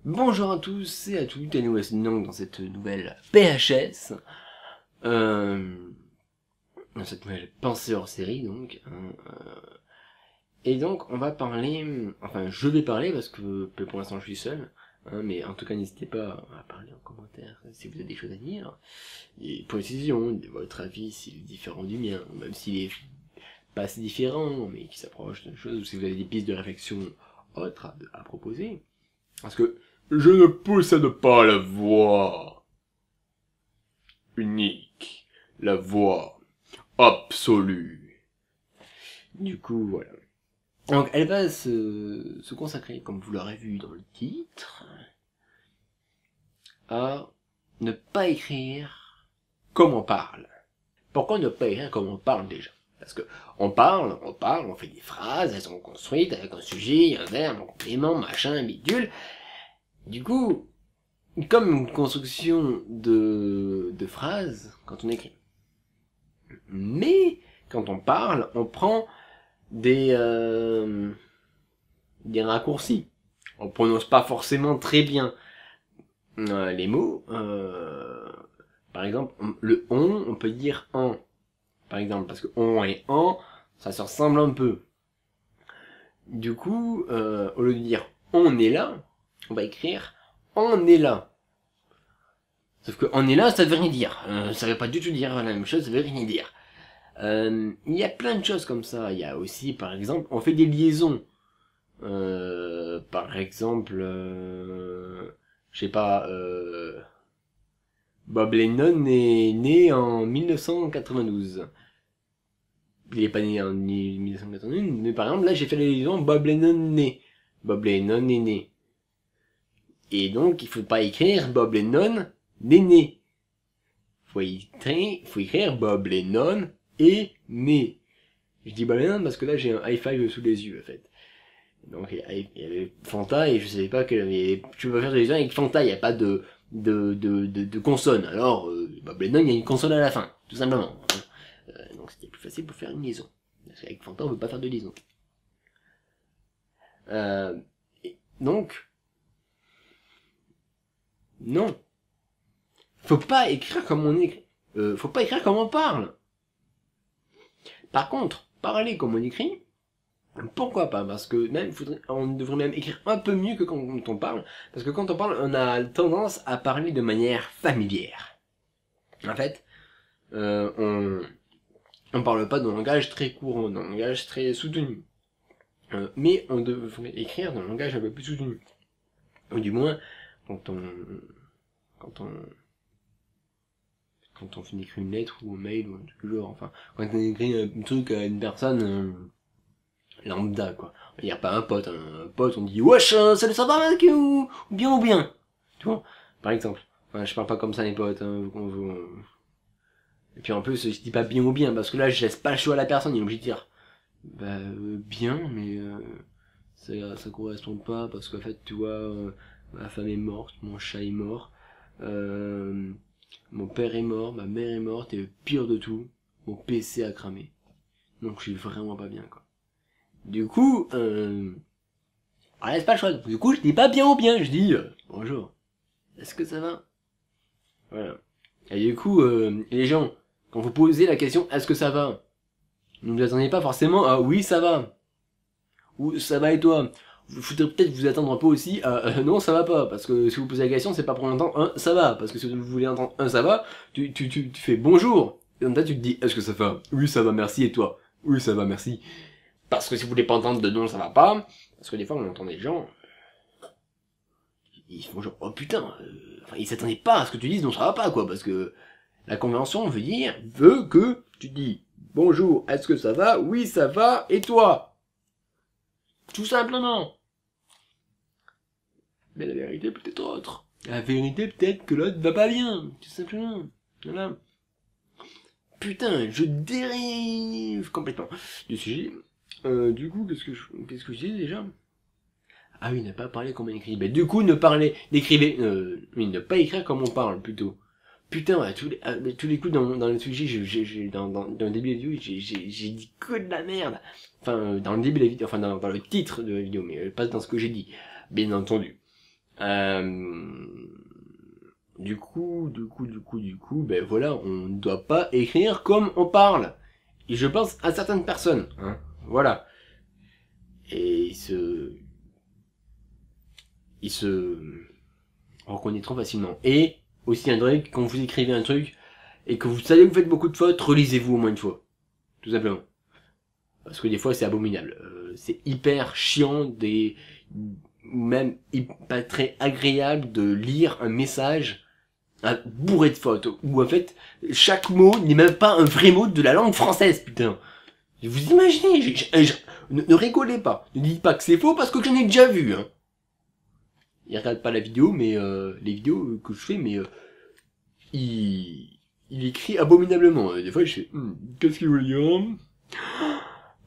Bonjour à tous et à toutes, et nous voici donc dans cette nouvelle PHS, dans cette nouvelle pensée hors série donc, et donc on va parler, enfin je vais parler parce que pour l'instant je suis seul, mais en tout cas n'hésitez pas à parler en commentaire si vous avez des choses à dire, et précision, votre avis s'il est différent du mien, même s'il est pas assez différent, mais qui s'approche de choses, ou si vous avez des pistes de réflexion autres à proposer. Parce que je ne possède pas la voix unique, la voix absolue. Du coup, voilà. Donc, elle va se consacrer, comme vous l'aurez vu dans le titre, à ne pas écrire comme on parle. Pourquoi ne pas écrire comme on parle déjà? Parce que on parle, on fait des phrases, elles sont construites avec un sujet, un verbe, un complément, machin, un bidule. Du coup, comme une construction de phrases quand on écrit. Mais quand on parle, on prend des raccourcis. On prononce pas forcément très bien les mots. Par exemple, le on peut dire en. Par exemple, parce que on et en, ça se ressemble un peu. Du coup, au lieu de dire on est là, on va écrire on est là. Sauf que on est là, ça veut rien dire. Ça veut pas du tout dire la même chose, ça veut rien dire. Il y a plein de choses comme ça. Il y a aussi, par exemple, on fait des liaisons. Par exemple, je sais pas, Bob Lennon est né en 1992. Il est pas né en 1992, mais par exemple, là, j'ai fait la liaison Bob Lennon né. Bob Lennon est né. Et donc, il faut pas écrire Bob Lennon né. Faut écrire Bob Lennon est né. Je dis Bob Lennon parce que là, j'ai un high five sous les yeux, en fait. Donc il y avait Fanta et je savais pas que tu peux faire des liaisons avec Fanta, il n'y a pas de consonne. Alors Bob Lennon, il y a une consonne à la fin, tout simplement. Donc c'était plus facile pour faire une liaison. Parce qu'avec Fanta, on veut pas faire de liaison. Donc non, faut pas écrire comme on écrit. Faut pas écrire comme on parle. Par contre, parler comme on écrit, pourquoi pas? Parce que même, on devrait même écrire un peu mieux que quand on parle. Parce que quand on parle, on a tendance à parler de manière familière. En fait, on parle pas d'un langage très courant, d'un langage très soutenu. Mais on devrait écrire dans un langage un peu plus soutenu. Ou du moins, quand on, quand on, quand on écrit une lettre ou un mail ou un truc du genre, enfin, quand on écrit un truc à une personne, lambda, quoi. On va dire pas un pote, on dit wesh, salut, ça va mec, ou bien, tu vois, par exemple. Enfin, je parle pas comme ça les potes, et puis en plus, je dis pas bien ou bien, parce que là, je laisse pas le choix à la personne, il est obligé de dire, bah, bien, mais ça correspond pas, parce qu'en fait, tu vois, ma femme est morte, mon chat est mort, mon père est mort, ma mère est morte, et le pire de tout, mon PC a cramé. Donc je suis vraiment pas bien, quoi. Du coup, on laisse pas le choix. Du coup, je dis pas bien ou bien, je dis bonjour. Est-ce que ça va? Voilà. Et du coup, les gens, quand vous posez la question est-ce que ça va, ne vous attendez pas forcément à oui ça va ou ça va et toi. Vous faudrait peut-être vous attendre un peu aussi à non ça va pas, parce que si vous posez la question c'est pas pour entendre un ça va, parce que si vous voulez entendre un ça va, tu fais bonjour et en fait tu te dis est-ce que ça va? Oui ça va merci, et toi? Oui ça va merci. Parce que si vous voulez pas entendre de non ça va pas, parce que des fois on entend des gens, ils font genre oh putain, enfin ils s'attendaient pas à ce que tu dises non ça va pas, quoi, parce que la convention veut que tu dis bonjour, est-ce que ça va? Oui ça va, et toi? Tout simplement. Mais la vérité peut être autre. La vérité peut-être que l'autre va pas bien, tout simplement. Voilà. Putain, je dérive complètement du sujet. Du coup, qu'est-ce que je disais déjà? Ah oui, ne pas parler comme on écrit. Ben, du coup, n'écrivez, oui, ne pas écrire comme on parle, plutôt. Putain, tous les coups dans le sujet, dans le début de la vidéo, j'ai dit que de la merde. Enfin, dans le début de la vidéo, enfin, dans le titre de la vidéo, mais pas dans ce que j'ai dit. Bien entendu. Euh, du coup, ben voilà, on ne doit pas écrire comme on parle. Et je pense à certaines personnes, hein, voilà. Et ils se reconnaîtront facilement. Et aussi un truc, quand vous écrivez un truc, et que vous savez que vous faites beaucoup de fautes, relisez-vous au moins une fois. Tout simplement. Parce que des fois c'est abominable. C'est hyper chiant, même pas très agréable de lire un message bourré de fautes. Où en fait, chaque mot n'est même pas un vrai mot de la langue française, putain. Vous imaginez, ne rigolez pas. Ne dites pas que c'est faux parce que j'en ai déjà vu, hein. Il regarde pas la vidéo, mais les vidéos que je fais, mais il écrit abominablement. Des fois, je fais, qu'est-ce qu'il veut dire?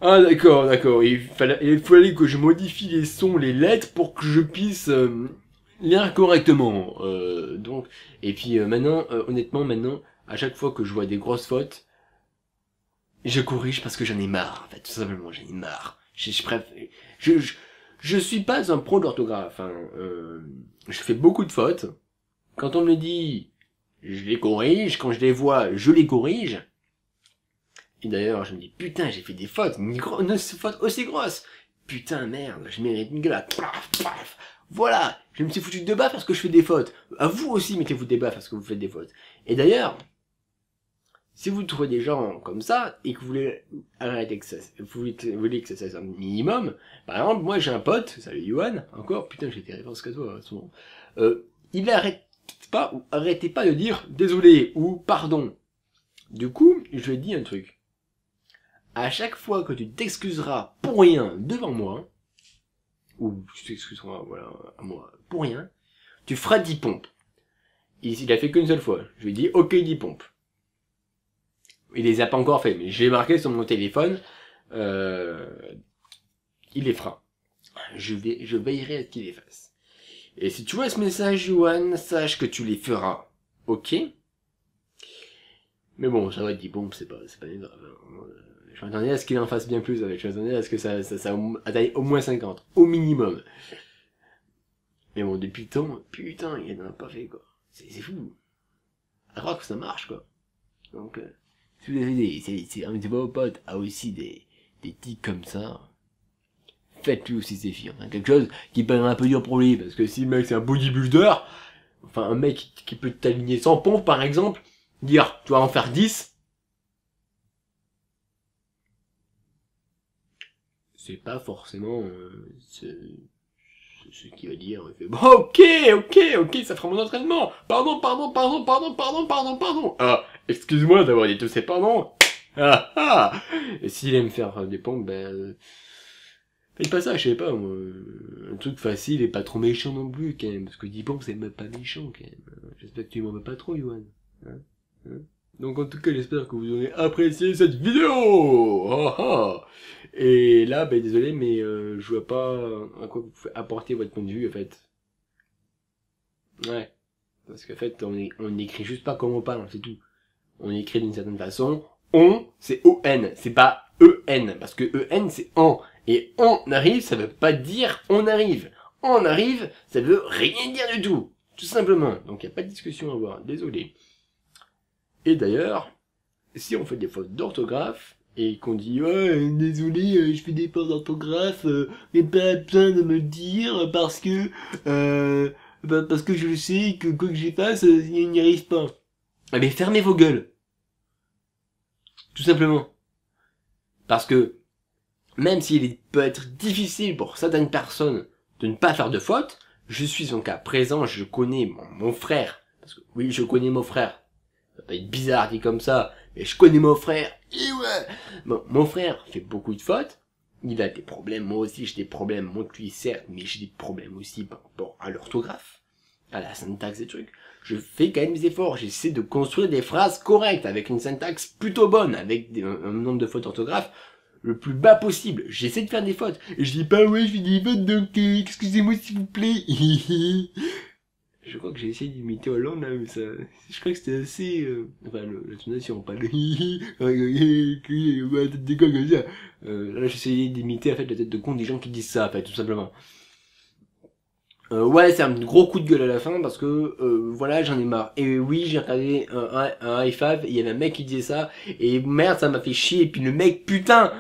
Ah d'accord. Il fallait que je modifie les sons, les lettres pour que je puisse lire correctement. Donc, et puis maintenant, honnêtement, maintenant, à chaque fois que je vois des grosses fautes, je corrige parce que j'en ai marre. En fait, tout simplement, j'en ai marre. Je suis pas un pro d'orthographe. Hein. Je fais beaucoup de fautes. Quand on me dit, je les corrige. Quand je les vois, je les corrige. Et d'ailleurs, je me dis, putain, j'ai fait des fautes, une faute aussi grosse. Putain, merde, je mérite une gueule. Paf. Voilà, je me suis foutu de baffe parce que je fais des fautes. À vous aussi, mettez-vous des baffes parce que vous faites des fautes. Et d'ailleurs, si vous trouvez des gens comme ça, et que vous voulez arrêter que ça, vous voulez que ça soit un minimum, par exemple, moi j'ai un pote, salut Yohan, encore, putain, j'ai des références qu'à toi, souvent. Il arrêtez pas de dire désolé ou pardon. Du coup, je lui ai dit un truc. À chaque fois que tu t'excuseras pour rien devant moi, ou tu t'excuseras, voilà, à moi, pour rien, tu feras 10 pompes. Il a fait qu'une seule fois. Je lui ai dit, ok, 10 pompes. Il les a pas encore fait, mais j'ai marqué sur mon téléphone, il les fera. Je veillerai à ce qu'il les fasse. Et si tu vois ce message, Johan, sache que tu les feras. Ok? Mais bon, ça va, 10 pompes, c'est pas grave. Je m'attendais à ce qu'il en fasse bien plus avec. Je m'attendais à ce que ça atteigne au moins 50. Au minimum. Mais bon, depuis le temps, putain, il n'en a pas fait, quoi. C'est fou. À croire que ça marche, quoi. Donc, si vous avez un de vos potes a aussi des tics comme ça, faites-lui aussi ses filles. Enfin, quelque chose qui paraît un peu dur pour lui, parce que si le mec c'est un bodybuilder, enfin, un mec qui peut t'aligner 100 pompes, par exemple, dire, tu vas en faire 10, c'est pas forcément ce qu'il va dire. Il fait, bon, ok, ça fera mon entraînement. Pardon. Ah, excuse-moi d'avoir dit tous ces pardons. Et s'il aime faire des pompes, ben, faites pas ça, je sais pas, moi. Un truc facile et pas trop méchant non plus, quand même. Parce que 10 pompes, c'est même pas méchant, quand même. J'espère que tu m'en veux pas trop, Yohan. Hein. Donc en tout cas, j'espère que vous aurez apprécié cette vidéo. Et là, ben désolé, mais je vois pas à quoi vous pouvez apporter votre point de vue, en fait. Ouais. Parce qu'en fait, on n'écrit juste pas comme on parle, c'est tout. On écrit d'une certaine façon. On, c'est O-N, c'est pas E-N. Parce que E-N, c'est en. Et on arrive, ça veut pas dire on arrive. On arrive, ça veut rien dire du tout. Tout simplement. Donc il n'y a pas de discussion à avoir. Désolé. Et d'ailleurs, si on fait des fautes d'orthographe, et qu'on dit ouais désolé je fais des fautes d'orthographe mais pas besoin de me le dire parce que je sais que quoi que j'y fasse il n'y arrive pas. Eh bien fermez vos gueules, tout simplement, parce que même s'il peut être difficile pour certaines personnes de ne pas faire de fautes, je suis en cas présent, je connais mon frère, parce que oui je connais mon frère, ça va être bizarre dit comme ça, mais je connais mon frère, et ouais. Bon, mon frère fait beaucoup de fautes, il a des problèmes, moi aussi j'ai des problèmes, moi que lui certes, mais j'ai des problèmes aussi par rapport à l'orthographe, à la syntaxe des trucs. Je fais quand même des efforts, j'essaie de construire des phrases correctes, avec une syntaxe plutôt bonne, avec un nombre de fautes d'orthographe le plus bas possible. J'essaie de faire des fautes, et je dis pas ouais je fais des fautes donc excusez-moi s'il vous plaît. Je crois que j'ai essayé d'imiter Hollande, là, mais ça, je crois que c'était assez, enfin, la tonation, pas le tête de con comme ça. Là, j'ai essayé d'imiter, en fait, la tête de con des gens qui disent ça, en fait, tout simplement. Ouais, c'est un gros coup de gueule à la fin parce que voilà, j'en ai marre. Et oui, j'ai regardé un high-five, il y avait un mec qui disait ça, et merde, ça m'a fait chier. Et puis le mec, putain,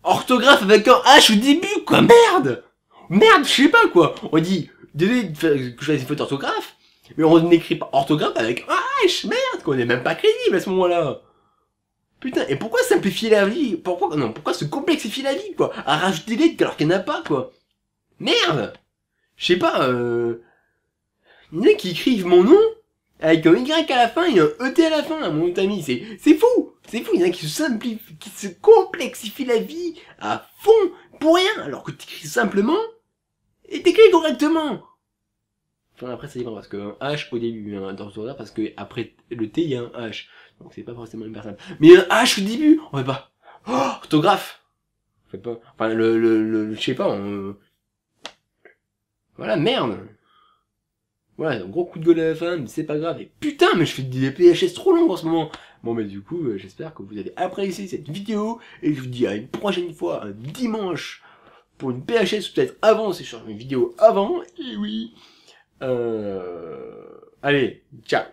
orthographe avec un H au début, quoi, merde. Merde, je sais pas quoi. On dit, désolé que je fasse une faute d'orthographe, mais on n'écrit pas orthographe avec un H, merde, quoi, on est même pas crédible à ce moment-là. Putain, et pourquoi simplifier la vie? Pourquoi se complexifier la vie, quoi? À rajouter des lettres alors qu'il n'y en a pas, quoi. Merde. Je sais pas, il y en a qui écrivent mon nom avec un Y à la fin et un ET à la fin, mon ami. C'est fou. C'est fou. Il y en a qui se simplifient, qui se complexifient la vie à fond pour rien, alors que t'écris simplement et t'écris correctement. Enfin, après, ça dépend parce qu'un H au début, dans l'orthographe, parce que après le T, il y a un H. Donc c'est pas forcément une personne. Mais un H au début, on fait pas. Oh, orthographe. On fait pas. Enfin, je sais pas, voilà, merde. Voilà, un gros coup de gueule à la fin, mais c'est pas grave. Et putain, mais je fais des PHS trop longs en ce moment. Bon, mais du coup, j'espère que vous avez apprécié cette vidéo. Et je vous dis à une prochaine fois, un dimanche, pour une PHS, peut-être avant, si je fais une vidéo avant. Et oui. Allez, ciao.